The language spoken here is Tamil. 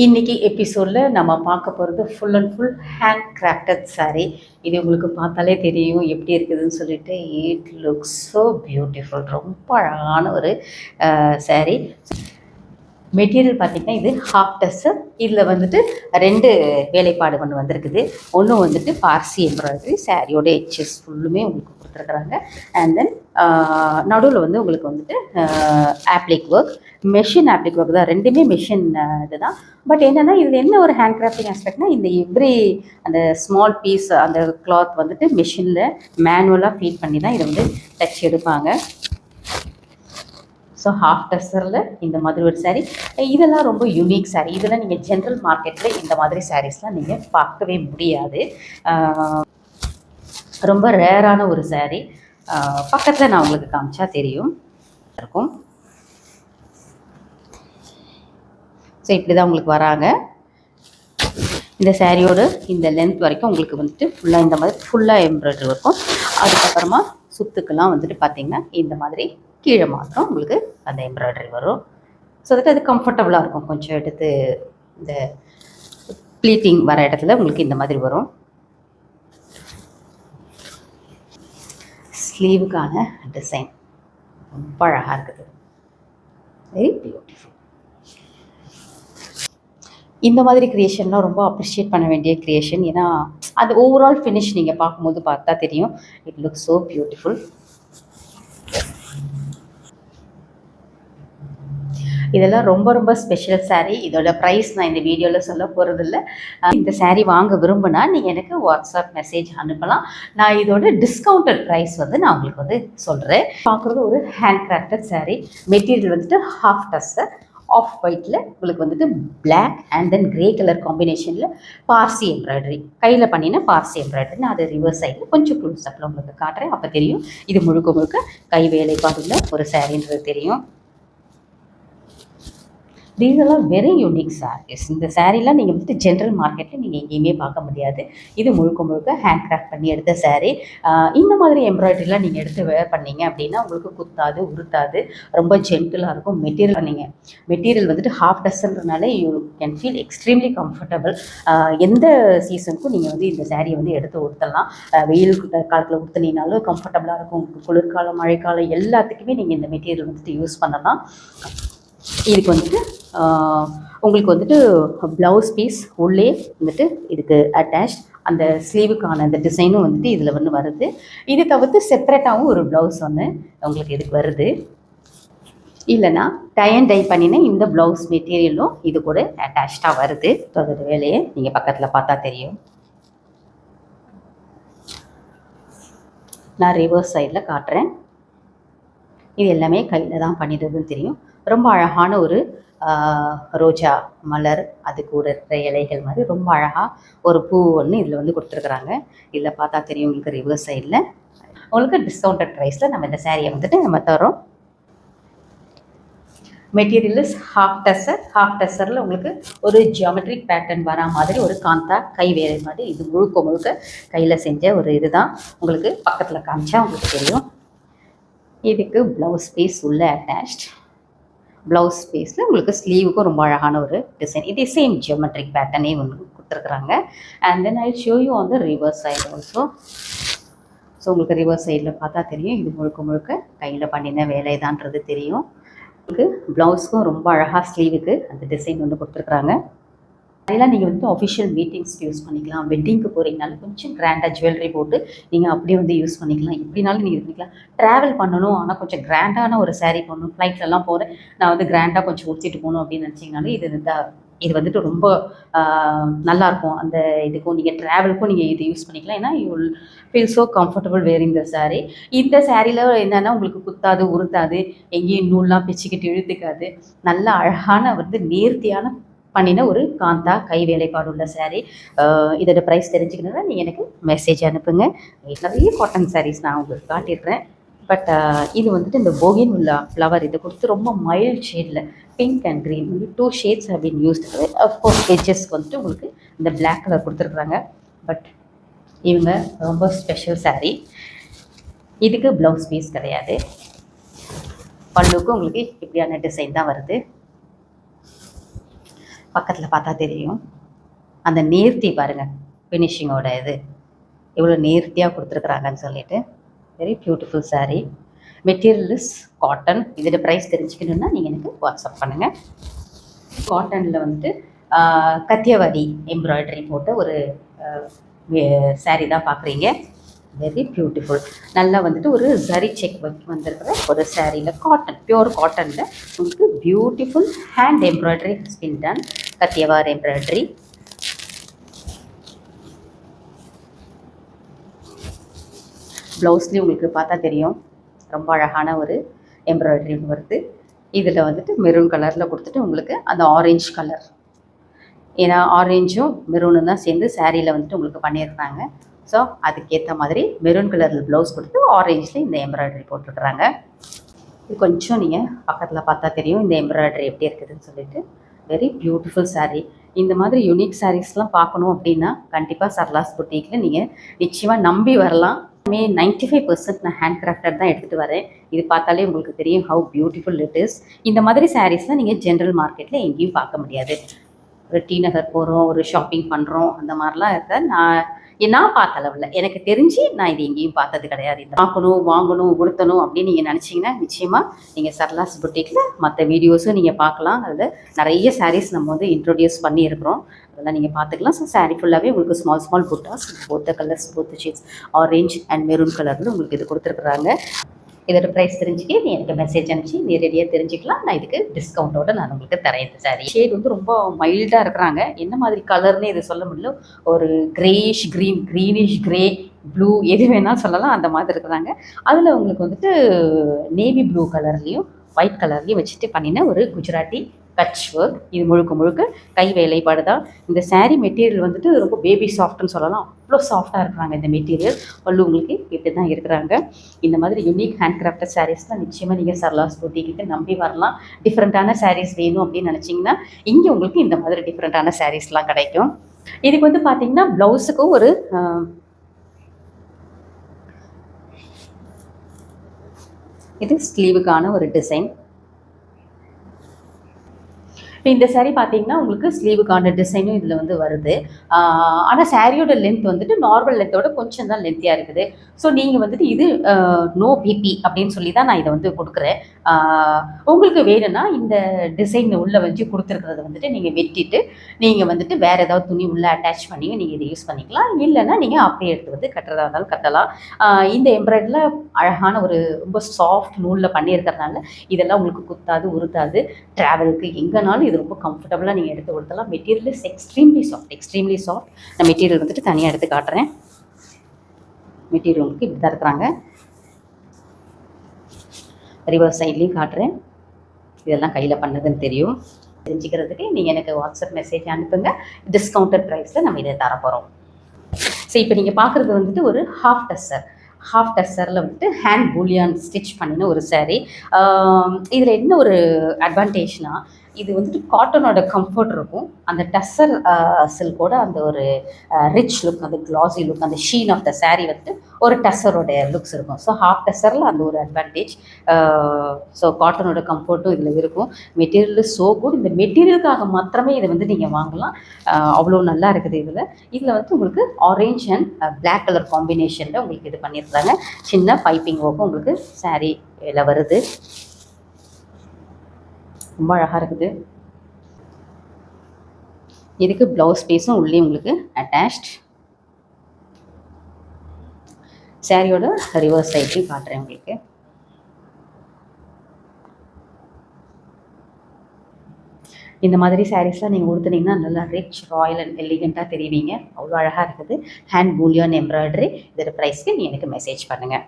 இன்னைக்கு எபிசோட்ல நம்ம பார்க்க போகிறது full and full hand crafted saree. இது உங்களுக்கு பார்த்தாலே தெரியும் எப்படி இருக்குதுன்னு சொல்லிட்டு. It looks so beautiful. ரொம்ப அழகான ஒரு saree. மெட்டீரியல் பார்த்திங்கன்னா இது ஹாஃப் டஸ்ஸர். இதில் வந்துட்டு 2 வேலைப்பாடு ஒன்று வந்திருக்குது. ஒன்று வந்துட்டு பார்சி எம்ப்ராய்டரி, சாரியோட எட்ஜஸ் ஃபுல்லுமே உங்களுக்கு கொடுத்துருக்குறாங்க. அண்ட் தென் நடுவில் வந்து உங்களுக்கு வந்துட்டு oblique work, machine oblique work தான். 2மே மெஷின் இதுதான். பட் என்னென்னா இதில் என்ன ஒரு ஹேண்ட் கிராஃப்டிங் ஆஸ்பெக்ட்னா, இந்த எவ்ரி அந்த ஸ்மால் பீஸ் அந்த கிளாத் வந்துட்டு மெஷினில் மேனுவலாக ஃபீட் பண்ணி தான் இதை வந்து தச்சு எடுப்பாங்க. ஸோ ஹாஃப் டஸ்ஸரில் இந்த மாதிரி ஒரு saree. இதெல்லாம் ரொம்ப யூனிக் saree. இதெல்லாம் நீங்கள் ஜென்ரல் மார்க்கெட்டில் இந்த மாதிரி சாரீஸ்லாம் நீங்கள் பார்க்கவே முடியாது. ரொம்ப ரேரான ஒரு saree. பக்கத்தில் நான் உங்களுக்கு காமிச்சா தெரியும் இருக்கும். ஸோ இப்படி தான் உங்களுக்கு வராங்க. இந்த சாரியோட இந்த லென்த் வரைக்கும் உங்களுக்கு வந்துட்டு ஃபுல்லாக இந்த மாதிரி ஃபுல்லாக எம்ப்ராய்டரி இருக்கும். அதுக்கப்புறமா சுத்துக்கெல்லாம் வந்துட்டு பார்த்திங்கன்னா இந்த மாதிரி கீழே மாத்திரம் உங்களுக்கு அந்த எம்ப்ராய்டரி வரும். ஸோ அது கம்ஃபர்டபுளாக இருக்கும். கொஞ்சம் எடுத்து இந்த ப்ளீட்டிங் வர இடத்துல உங்களுக்கு இந்த மாதிரி வரும். ஸ்லீவுக்கான டிசைன் ரொம்ப அழகாக இருக்குது. Very beautiful. இந்த மாதிரி க்ரியேஷன்லாம் ரொம்ப அப்ரிஷியேட் பண்ண வேண்டிய க்ரியேஷன். ஏன்னா அது ஓவரால் ஃபினிஷ் நீங்கள் பார்க்கும்போது பார்த்தா தெரியும். It looks so beautiful. இதெல்லாம் ரொம்ப ரொம்ப ஸ்பெஷல் saree. இதோட ப்ரைஸ் நான் இந்த வீடியோவில் சொல்ல போகிறதில்ல. இந்த saree வாங்க விரும்பினா நீங்கள் எனக்கு வாட்ஸ்அப் மெசேஜ் அனுப்பலாம். நான் இதோட டிஸ்கவுண்டட் ப்ரைஸ் வந்து நான் உங்களுக்கு வந்து சொல்கிறேன். பார்க்குறது ஒரு ஹேண்ட் கிராஃப்டட் saree. மெட்டீரியல் வந்துட்டு ஹாஃப் டஸ்ஸர், ஆஃப் ஒயிட்டில் உங்களுக்கு வந்துட்டு black and then grey colour காம்பினேஷனில் பார்சி எம்ப்ராய்டரி, கையில் பண்ணின பார்சி எம்ப்ராய்டரி. நான் அது ரிவர்ஸ் சைடில் கொஞ்சம் க்ளோஸ் அப்பில் உங்களுக்கு காட்டுறேன். அப்போ தெரியும் இது முழுக்க முழுக்க கை வேலைப்பாடுள்ள ஒரு சாரின்றது தெரியும். தீஸ் எல்லாம் வெரி யூனிக் சாரீஸ். இந்த சாரீலாம் நீங்கள் வந்துட்டு ஜென்ரல் மார்க்கெட்டில் நீங்கள் எங்கேயுமே பார்க்க முடியாது. இது முழுக்க முழுக்க ஹேண்ட் கிராஃப்ட் பண்ணி எடுத்த saree. இந்த மாதிரி எம்ப்ராய்டரிலாம் நீங்கள் எடுத்து வேர் பண்ணீங்க அப்படின்னா உங்களுக்கு குத்தாது, உருத்தாது, ரொம்ப ஜென்டிலாக இருக்கும். மெட்டீரியல் வந்துட்டு ஹாஃப் டஸ்ன்றதுனால you can feel extremely comfortable. எந்த சீசனுக்கும் நீங்கள் வந்து இந்த சாரியை வந்து எடுத்து உடுத்தலாம். வெயில் காலத்தில் உடுத்தினீங்கனாலும் கம்ஃபர்டபுளாக இருக்கும். குளிர்காலம், மழைக்காலம் எல்லாத்துக்குமே நீங்கள் இந்த மெட்டீரியல் வந்துட்டு யூஸ் பண்ணலாம். இதுக்கு வந்துட்டு உங்களுக்கு வந்துட்டு ப்ளவுஸ் பீஸ் உள்ளே வந்துட்டு இதுக்கு அட்டாச், அந்த ஸ்லீவுக்கான அந்த டிசைனும் வந்துட்டு இதில் வந்து வருது. இது தவிர்த்து செப்பரேட்டாகவும் ஒரு ப்ளவுஸ் ஒன்று உங்களுக்கு இதுக்கு வருது. இல்லைனா டை அண்ட் டை பண்ணினா இந்த ப்ளவுஸ் மெட்டீரியலும் இது கூட அட்டாச்சாக வருது. ஸோ அதோட வேலையை நீங்கள் பக்கத்தில் பார்த்தா தெரியும். நான் ரிவர்ஸ் சைடில் காட்டுறேன். இது எல்லாமே கையில் தான் பண்ணிடுறதுன்னு தெரியும். ரொம்ப அழகான ஒரு ரோஜா மலர், அது கூட இருக்கிற இலைகள் மாதிரி ரொம்ப அழகாக ஒரு பூ ஒன்று இதில் வந்து கொடுத்துருக்குறாங்க. இதில் பார்த்தா தெரியும் உங்களுக்கு ரிவர்ஸ் சைடில். உங்களுக்கு டிஸ்கவுண்டட் ப்ரைஸில் நம்ம இந்த சாரியை வந்துட்டு நம்ம தரோம். Material is half tussar. Half டஸ்ஸரில் உங்களுக்கு ஒரு ஜியோமெட்ரிக் பேட்டர்ன் வரா மாதிரி ஒரு காந்தா கை வேலை மாதிரி இது முழுக்க முழுக்க கையில் செஞ்ச ஒரு இதுதான். உங்களுக்கு பக்கத்தில் காமிச்சா உங்களுக்கு தெரியும். இதுக்கு ப்ளவுஸ் பீஸ் உள்ள அட்டாச்ட். ப்ளவுஸ் பீஸில் உங்களுக்கு ஸ்லீவுக்கும் ரொம்ப அழகான ஒரு டிசைன். இதே சேம் ஜியோமெட்ரிக் பேட்டர்னே ஒன்று கொடுத்துருக்குறாங்க. And then I show you on the reverse side also. So உங்களுக்கு ரிவர்ஸ் சைடில் பார்த்தா தெரியும் இது முழுக்க முழுக்க கையில் பண்ணின வேலை தான்றது தெரியும். உங்களுக்கு ப்ளவுஸுக்கும் ரொம்ப அழகாக ஸ்லீவுக்கு அந்த டிசைன் ஒன்று கொடுத்துருக்குறாங்க. அதெல்லாம் நீங்கள் வந்து அஃபிஷியல் மீட்டிங்ஸ்க்கு யூஸ் பண்ணிக்கலாம். வெட்டிங்க்கு போகிறீங்கனாலும் கொஞ்சம் கிராண்டாக ஜுவல்லரி போட்டு நீங்கள் அப்படியே வந்து யூஸ் பண்ணிக்கலாம். எப்படினாலும் நீங்கள் பண்ணிக்கலாம். ட்ராவல் பண்ணணும், ஆனால் கொஞ்சம் கிராண்டான ஒரு saree போடணும், ஃப்ளைட்லலாம் போகிறேன், நான் வந்து கிராண்டாக கொஞ்சம் உடுத்திட்டு போகணும் அப்படின்னு நினச்சிங்கனாலும் இது வந்துட்டு ரொம்ப நல்லாயிருக்கும். அந்த இதுக்கும் நீங்கள் ட்ராவலுக்கும் நீங்கள் இது யூஸ் பண்ணிக்கலாம். ஏன்னா you will feel so comfortable wearing the saree. இந்த சாரியில் என்னென்னா உங்களுக்கு குத்தாது, உருத்தாது, எங்கேயும் நூல்லாம் பிச்சுக்கிட்டு இழுத்துக்காது. நல்ல அழகான வந்து நேர்த்தியான பண்ணின ஒரு காந்தா கை வேலைப்பாடு உள்ள saree. இதோட ப்ரைஸ் தெரிஞ்சுக்கணுன்னா நீங்கள் எனக்கு மெசேஜ் அனுப்புங்க. நிறைய காட்டன் sarees நான் உங்களுக்கு காட்டிடுறேன். பட் இது வந்துட்டு இந்த போகின் உள்ள ஃப்ளவர் இதை கொடுத்து ரொம்ப மைல்ட் ஷேடில் பிங்க் அண்ட் க்ரீன் வந்து 2 shades have been used. Of course எட்ஜஸ்க்கு வந்துட்டு உங்களுக்கு இந்த பிளாக் கலர் கொடுத்துருக்குறாங்க. பட் இவங்க ரொம்ப ஸ்பெஷல் saree. இதுக்கு ப்ளவுஸ் பீஸ் கிடையாது. பல்லுக்கு உங்களுக்கு இப்படியான டிசைன் தான் வருது. பக்கத்தில் பார்த்தா தெரியும் அந்த நேர்த்தி பாருங்கள், ஃபினிஷிங்கோட இது எவ்வளோ நேர்த்தியாக கொடுத்துருக்குறாங்கன்னு சொல்லிட்டு. Very beautiful sari. Material is cotton. இதோட ப்ரைஸ் தெரிஞ்சுக்கணுன்னா நீங்கள் எனக்கு வாட்ஸ்அப் பண்ணுங்கள். காட்டனில் வந்துட்டு கத்தியவாடி எம்ப்ராய்டரி போட்ட ஒரு சாரீ தான் பார்க்குறீங்க. Very beautiful. நல்லா வந்துட்டு ஒரு ஜரி செக் வந்திருக்கிற ஒரு சாரியில் காட்டன், பியூர் காட்டனில் உங்களுக்கு beautiful hand embroidery skin tone Kathiawar embroidery. ப்ளவுஸ்லேயும் உங்களுக்கு பார்த்தா தெரியும் ரொம்ப அழகான ஒரு எம்ப்ராய்டரி வருது. இதில் வந்துட்டு மெரூன் கலரில் கொடுத்துட்டு உங்களுக்கு அந்த ஆரஞ்சு கலர், ஏன்னா ஆரஞ்சும் மெரூனும் தான் சேர்ந்து சாரியில் வந்துட்டு உங்களுக்கு பண்ணியிருக்காங்க. ஸோ அதுக்கேற்ற மாதிரி மெரூன் கலரில் ப்ளவுஸ் கொடுத்து ஆரஞ்சில் இந்த எம்ப்ராய்டரி போட்டுருக்குறாங்க. இது கொஞ்சம் நீங்கள் பக்கத்தில் பார்த்தா தெரியும் இந்த எம்ப்ராய்டரி எப்படி இருக்குதுன்னு சொல்லிட்டு. Very beautiful sari. இந்த மாதிரி யூனிக் சாரீஸ்லாம் பார்க்கணும் அப்படின்னா கண்டிப்பாக சரளாஸ் புட்டிக்கில் நீங்கள் நிச்சயமாக நம்பி வரலாம். 95% நான் ஹேண்ட் கிராஃப்டட் தான் எடுத்துகிட்டு வரேன். இது பார்த்தாலே உங்களுக்கு தெரியும் ஹவு பியூட்டிஃபுல் இட் இஸ். இந்த மாதிரி சாரீஸ்லாம் நீங்கள் ஜென்ரல் மார்க்கெட்டில் எங்கேயும் பார்க்க முடியாது. ஒரு டி நகர் போகிறோம், ஒரு ஷாப்பிங் பண்ணுறோம், அந்த மாதிரிலாம் இருக்க நான் பார்த்த அளவில் எனக்கு தெரிஞ்சு நான் இது எங்கேயும் பார்த்தது கிடையாது. இந்த பார்க்கணும், வாங்கணும், உடுத்தணும் அப்படின்னு நீங்கள் நினச்சிங்கன்னா நிச்சயமாக நீங்கள் சரளாஸ் புட்டிக்கில் மற்ற வீடியோஸும் நீங்கள் பார்க்கலாம். அதில் நிறைய சாரீஸ் நம்ம வந்து இன்ட்ரோடியூஸ் பண்ணியிருக்கிறோம், அதெல்லாம் நீங்கள் பார்த்துக்கலாம். ஸோ சாரீ ஃபுல்லாகவே உங்களுக்கு small small buttas, both colours, both shades, orange and maroon கலரில் உங்களுக்கு இது கொடுத்துருக்குறாங்க. இதோட ப்ரைஸ் தெரிஞ்சுக்க நீ எனக்கு மெசேஜ் அனுப்பிச்சு நேரடியாக தெரிஞ்சுக்கலாம். நான் இதுக்கு டிஸ்கவுண்ட்டோட நான் உங்களுக்கு தரேன். இந்த சாரீ ஷேட் வந்து ரொம்ப மைல்டாக இருக்கிறாங்க. என்ன மாதிரி கலர்னு இது சொல்ல முடியல, ஒரு greyish green, greenish grey, blue எது வேணால் சொல்லலாம், அந்த மாதிரி இருக்கிறாங்க. அதில் உங்களுக்கு வந்துட்டு நேவி ப்ளூ கலர்லேயும் ஒயிட் கலர்லேயும் வச்சுட்டு பண்ணின ஒரு குஜராத்தி கட்ச் ஒர்க். இது முழுக்க முழுக்க கை வேலைப்பாடு தான். இந்த சாரீ மெட்டீரியல் வந்துட்டு ரொம்ப பேபி சாஃப்ட்னு சொல்லலாம். அவ்வளோ சாஃப்டாக இருக்கிறாங்க இந்த மெட்டீரியல். பல்லு உங்களுக்கு இப்படி தான் இருக்கிறாங்க. இந்த மாதிரி யூனிக் ஹேண்ட் கிராஃப்டட் சாரீஸ்லாம் நிச்சயமாக நீங்கள் சரளாஸ் புட்டிக்கு நம்பி வரலாம். டிஃப்ரெண்ட்டான சாரீஸ் வேணும் அப்படின்னு நினச்சிங்கன்னா இங்கே உங்களுக்கு இந்த மாதிரி டிஃப்ரெண்ட்டான சாரீஸ்லாம் கிடைக்கும். இதுக்கு வந்து பார்த்தீங்கன்னா ப்ளவுஸுக்கும் ஒரு இது ஸ்லீவுக்கான ஒரு டிசைன். இந்த சாரீ பார்த்தீங்கன்னா உங்களுக்கு ஸ்லீவுக்கான டிசைனும் இதில் வந்து வருது. ஆனால் சாரியோட லென்த் வந்துட்டு நார்மல் லென்த்தோட கொஞ்சம் தான் லென்த்தியாக இருக்குது. ஸோ நீங்கள் வந்துட்டு இது நோ பிபி அப்படின்னு சொல்லி தான் நான் இதை வந்து கொடுக்குறேன். உங்களுக்கு வேணும்னா இந்த டிசைன் உள்ளே வச்சு கொடுத்துருக்கிறத வந்துட்டு நீங்கள் வெட்டிட்டு நீங்கள் வந்துட்டு வேறு ஏதாவது துணி உள்ளே அட்டாச் பண்ணி நீங்கள் இதை யூஸ் பண்ணிக்கலாம். இல்லைன்னா நீங்கள் அப்படியே எடுத்து வந்து கட்டுறதா இருந்தாலும் கட்டலாம். இந்த எம்ப்ராய்டரியில் அழகான ஒரு ரொம்ப சாஃப்ட் நூலில் பண்ணியிருக்கிறதுனால இதெல்லாம் உங்களுக்கு குத்தாது, உருத்தாது. ட்ராவலுக்கு எங்கேனாலும் இது ரொம்ப கம்ஃபர்டபுளாக நீங்கள் எடுத்து கொடுத்தலாம். Material is extremely soft, extremely soft. நான் மெட்டீரியல் வந்துட்டு தனியாக எடுத்து காட்டுறேன். மெட்டீரியல் உங்களுக்கு இப்படி தான் இருக்கிறாங்க. ரிவர்ஸ் சைட்லேயும் காட்டுறேன். இதெல்லாம் கையில் பண்ணதுன்னு தெரியும். தெரிஞ்சுக்கிறதுக்கு நீங்கள் எனக்கு வாட்ஸ்அப் மெசேஜ் அனுப்புங்க. டிஸ்கவுண்டட் ப்ரைஸில் நம்ம இதை தரப்போகிறோம். ஸோ இப்போ நீங்கள் பார்க்குறது வந்துட்டு ஒரு ஹாஃப் டஸ்ஸரில் வந்துட்டு ஹேண்ட் பூலியான் ஸ்டிச் பண்ணின ஒரு சாரீ. இதில் என்ன ஒரு அட்வான்டேஜ்னால் இது வந்துட்டு காட்டனோட கம்ஃபர்ட் இருக்கும். அந்த டஸ்ஸர் சில்கோட அந்த ஒரு ரிச் லுக், அந்த கிளாஸி லுக், அந்த ஷீன் ஆஃப் த சாரீ வந்துட்டு ஒரு டஸ்ஸரோட லுக்ஸ் இருக்கும். ஸோ ஹாஃப் டஸ்ஸரில் அந்த ஒரு அட்வான்டேஜ். ஸோ காட்டனோட கம்ஃபர்ட்டும் இதில் இருக்கும். Material so good. இந்த மெட்டீரியலுக்காக மாத்திரமே இதை வந்து நீங்கள் வாங்கலாம். அவ்வளோ நல்லா இருக்குது. இதில் வந்து உங்களுக்கு ஆரஞ்ச் அண்ட் பிளாக் கலர் காம்பினேஷனில் உங்களுக்கு இது பண்ணியிருக்காங்க. சின்ன பைப்பிங் ஒர்க்கும் உங்களுக்கு சாரீயில் வருது. ரொம்ப அழகாக இருக்குது. இதுக்கு ப்ளவுஸ் பீஸும் உள்ளே உங்களுக்கு அட்டாச்ட். சாரியோட ரிவர்ஸ் சைட்லையும் காட்டுறேன் உங்களுக்கு. இந்த மாதிரி சாரீஸ்லாம் நீங்கள் உடுத்துனீங்கன்னா நல்லா ரிச், ராயல் அண்ட் எலிகண்ட்டாக தெரிவிங்க. அவ்வளோ அழகாக இருக்குது. Hand bullion embroidery. இதோட ப்ரைஸ்க்கு நீ எனக்கு மெசேஜ் பண்ணுங்கள்.